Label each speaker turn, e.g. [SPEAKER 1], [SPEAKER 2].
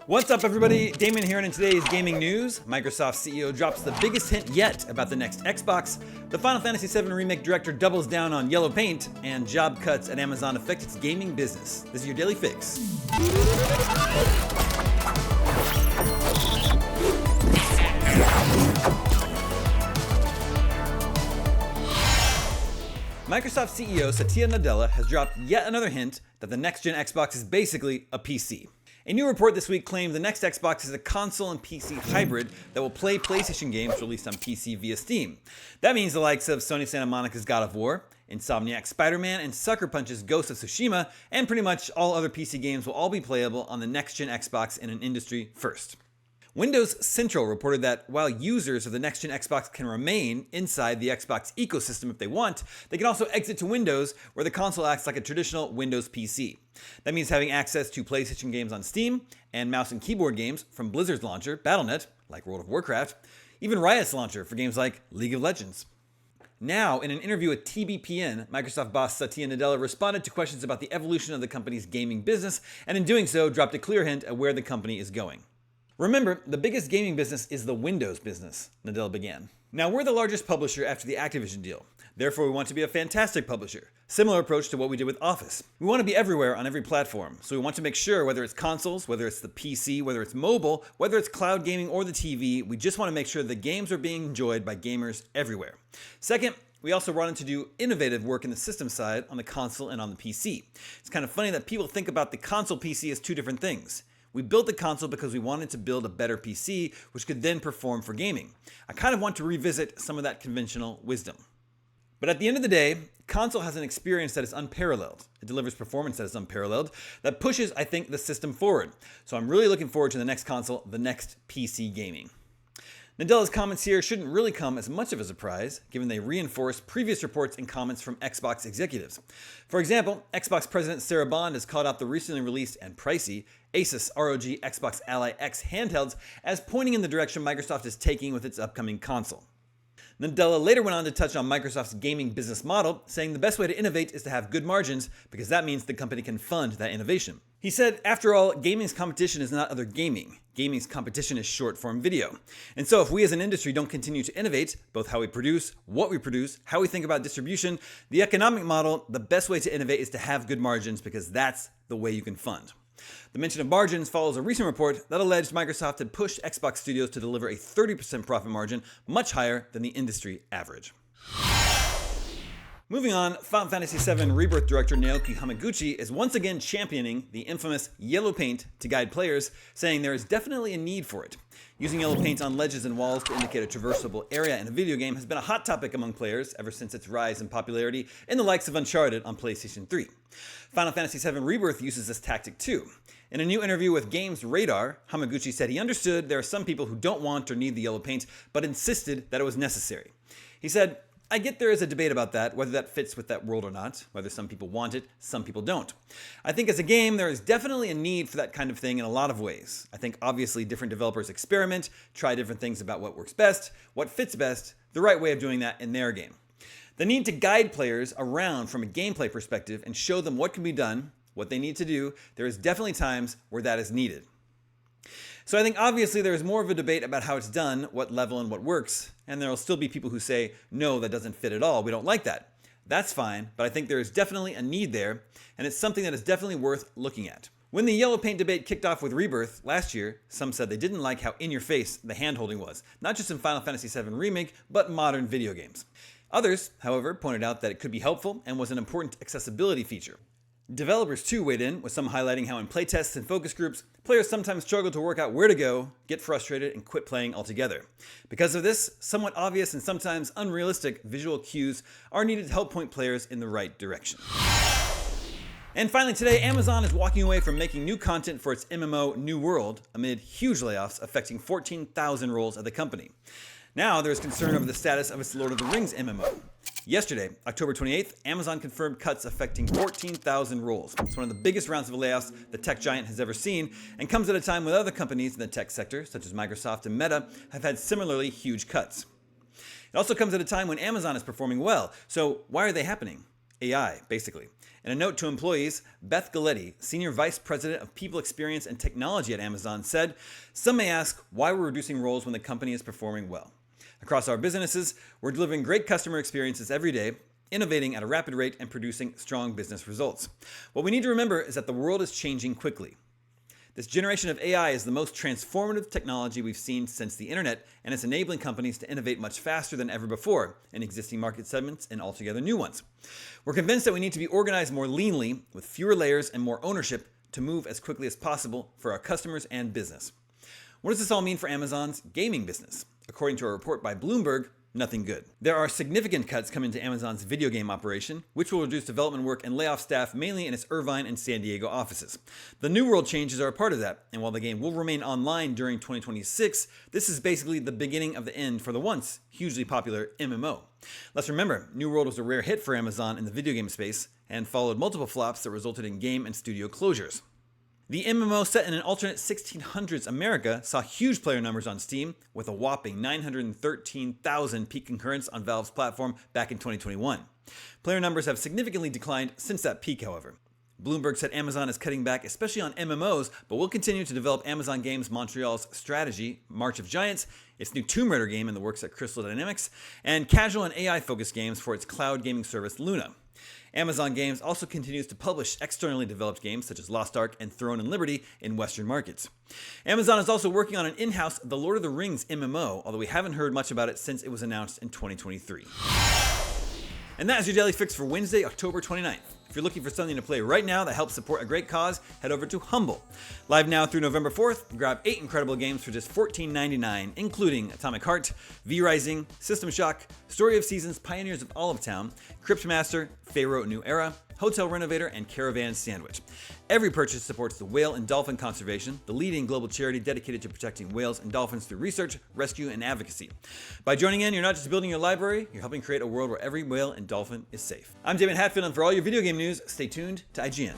[SPEAKER 1] What's up, everybody? Daemon here, and in today's gaming news, Microsoft CEO drops the biggest hint yet about the next Xbox, the Final Fantasy VII Remake director doubles down on yellow paint, and job cuts at Amazon affect its gaming business. This is your Daily Fix. Microsoft CEO Satya Nadella has dropped yet another hint that the next-gen Xbox is basically a PC. A new report this week claimed the next Xbox is a console and PC hybrid that will play PlayStation games released on PC via Steam. That means the likes of Sony Santa Monica's God of War, Insomniac's Spider-Man, and Sucker Punch's Ghost of Tsushima, and pretty much all other PC games will all be playable on the next-gen Xbox in an industry first. Windows Central reported that while users of the next-gen Xbox can remain inside the Xbox ecosystem if they want, they can also exit to Windows, where the console acts like a traditional Windows PC. That means having access to PlayStation games on Steam, and mouse and keyboard games from Blizzard's launcher, Battle.net, like World of Warcraft, even Riot's launcher for games like League of Legends. Now, in an interview with TBPN, Microsoft boss Satya Nadella responded to questions about the evolution of the company's gaming business, and in doing so, dropped a clear hint at where the company is going. Remember, the biggest gaming business is the Windows business, Nadella began. Now, we're the largest publisher after the Activision deal. Therefore, we want to be a fantastic publisher. Similar approach to what we did with Office. We want to be everywhere on every platform, so we want to make sure whether it's consoles, whether it's the PC, whether it's mobile, whether it's cloud gaming or the TV, we just want to make sure the games are being enjoyed by gamers everywhere. Second, we also wanted to do innovative work in the system side on the console and on the PC. It's kind of funny that people think about the console PC as two different things. We built the console because we wanted to build a better PC, which could then perform for gaming. I kind of want to revisit some of that conventional wisdom. But at the end of the day, console has an experience that is unparalleled. It delivers performance that is unparalleled, that pushes, I think, the system forward. So I'm really looking forward to the next console, the next PC gaming. Nadella's comments here shouldn't really come as much of a surprise, given they reinforce previous reports and comments from Xbox executives. For example, Xbox President Sarah Bond has called out the recently released and pricey Asus ROG Xbox Ally X handhelds as pointing in the direction Microsoft is taking with its upcoming console. Nadella later went on to touch on Microsoft's gaming business model, saying the best way to innovate is to have good margins because that means the company can fund that innovation. He said, after all, gaming's competition is not other gaming. Gaming's competition is short-form video. And so if we as an industry don't continue to innovate, both how we produce, what we produce, how we think about distribution, the economic model, the best way to innovate is to have good margins because that's the way you can fund. The mention of margins follows a recent report that alleged Microsoft had pushed Xbox studios to deliver a 30% profit margin, much higher than the industry average. Moving on, Final Fantasy VII Rebirth director Naoki Hamaguchi is once again championing the infamous yellow paint to guide players, saying there is definitely a need for it. Using yellow paint on ledges and walls to indicate a traversable area in a video game has been a hot topic among players ever since its rise in popularity in the likes of Uncharted on PlayStation 3. Final Fantasy VII Rebirth uses this tactic too. In a new interview with Games Radar, Hamaguchi said he understood there are some people who don't want or need the yellow paint, but insisted that it was necessary. He said, I get there is a debate about that, whether that fits with that world or not, whether some people want it, some people don't. I think as a game, there is definitely a need for that kind of thing in a lot of ways. I think obviously different developers experiment, try different things about what works best, what fits best, the right way of doing that in their game. The need to guide players around from a gameplay perspective and show them what can be done, what they need to do, there is definitely times where that is needed. So I think obviously there is more of a debate about how it's done, what level and what works, and there will still be people who say, no, that doesn't fit at all, we don't like that. That's fine, but I think there is definitely a need there, and it's something that is definitely worth looking at. When the yellow paint debate kicked off with Rebirth last year, some said they didn't like how in-your-face the hand-holding was, not just in Final Fantasy VII Remake, but modern video games. Others, however, pointed out that it could be helpful and was an important accessibility feature. Developers too weighed in, with some highlighting how in playtests and focus groups, players sometimes struggle to work out where to go, get frustrated, and quit playing altogether. Because of this, somewhat obvious and sometimes unrealistic visual cues are needed to help point players in the right direction. And finally today, Amazon is walking away from making new content for its MMO New World amid huge layoffs affecting 14,000 roles at the company. Now there is concern over the status of its Lord of the Rings MMO. Yesterday, October 28th, Amazon confirmed cuts affecting 14,000 roles. It's one of the biggest rounds of layoffs the tech giant has ever seen, and comes at a time when other companies in the tech sector, such as Microsoft and Meta, have had similarly huge cuts. It also comes at a time when Amazon is performing well, so why are they happening? AI, basically. In a note to employees, Beth Galletti, Senior Vice President of People Experience and Technology at Amazon, said, "Some may ask why we're reducing roles when the company is performing well. Across our businesses, we're delivering great customer experiences every day, innovating at a rapid rate, and producing strong business results. What we need to remember is that the world is changing quickly. This generation of AI is the most transformative technology we've seen since the internet, and it's enabling companies to innovate much faster than ever before in existing market segments and altogether new ones. We're convinced that we need to be organized more leanly, with fewer layers and more ownership, to move as quickly as possible for our customers and business." What does this all mean for Amazon's gaming business? According to a report by Bloomberg, nothing good. There are significant cuts coming to Amazon's video game operation, which will reduce development work and lay off staff mainly in its Irvine and San Diego offices. The New World changes are a part of that, and while the game will remain online during 2026, this is basically the beginning of the end for the once hugely popular MMO. Let's remember, New World was a rare hit for Amazon in the video game space and followed multiple flops that resulted in game and studio closures. The MMO, set in an alternate 1600s America, saw huge player numbers on Steam, with a whopping 913,000 peak concurrents on Valve's platform back in 2021. Player numbers have significantly declined since that peak, however. Bloomberg said Amazon is cutting back, especially on MMOs, but will continue to develop Amazon Games Montreal's strategy, March of Giants, its new Tomb Raider game in the works at Crystal Dynamics, and casual and AI-focused games for its cloud gaming service Luna. Amazon Games also continues to publish externally developed games such as Lost Ark and Throne and Liberty in Western markets. Amazon is also working on an in-house The Lord of the Rings MMO, although we haven't heard much about it since it was announced in 2023. And that is your Daily Fix for Wednesday, October 29th. If you're looking for something to play right now that helps support a great cause, head over to Humble. Live now through November 4th, grab 8 incredible games for just $14.99, including Atomic Heart, V-Rising, System Shock, Story of Seasons, Pioneers of Olive Town, Cryptmaster, Pharaoh New Era, Hotel Renovator, and Caravan Sandwich. Every purchase supports the Whale and Dolphin Conservation, the leading global charity dedicated to protecting whales and dolphins through research, rescue, and advocacy. By joining in, you're not just building your library, you're helping create a world where every whale and dolphin is safe. I'm Daemon, and for all your video game news, stay tuned to IGN.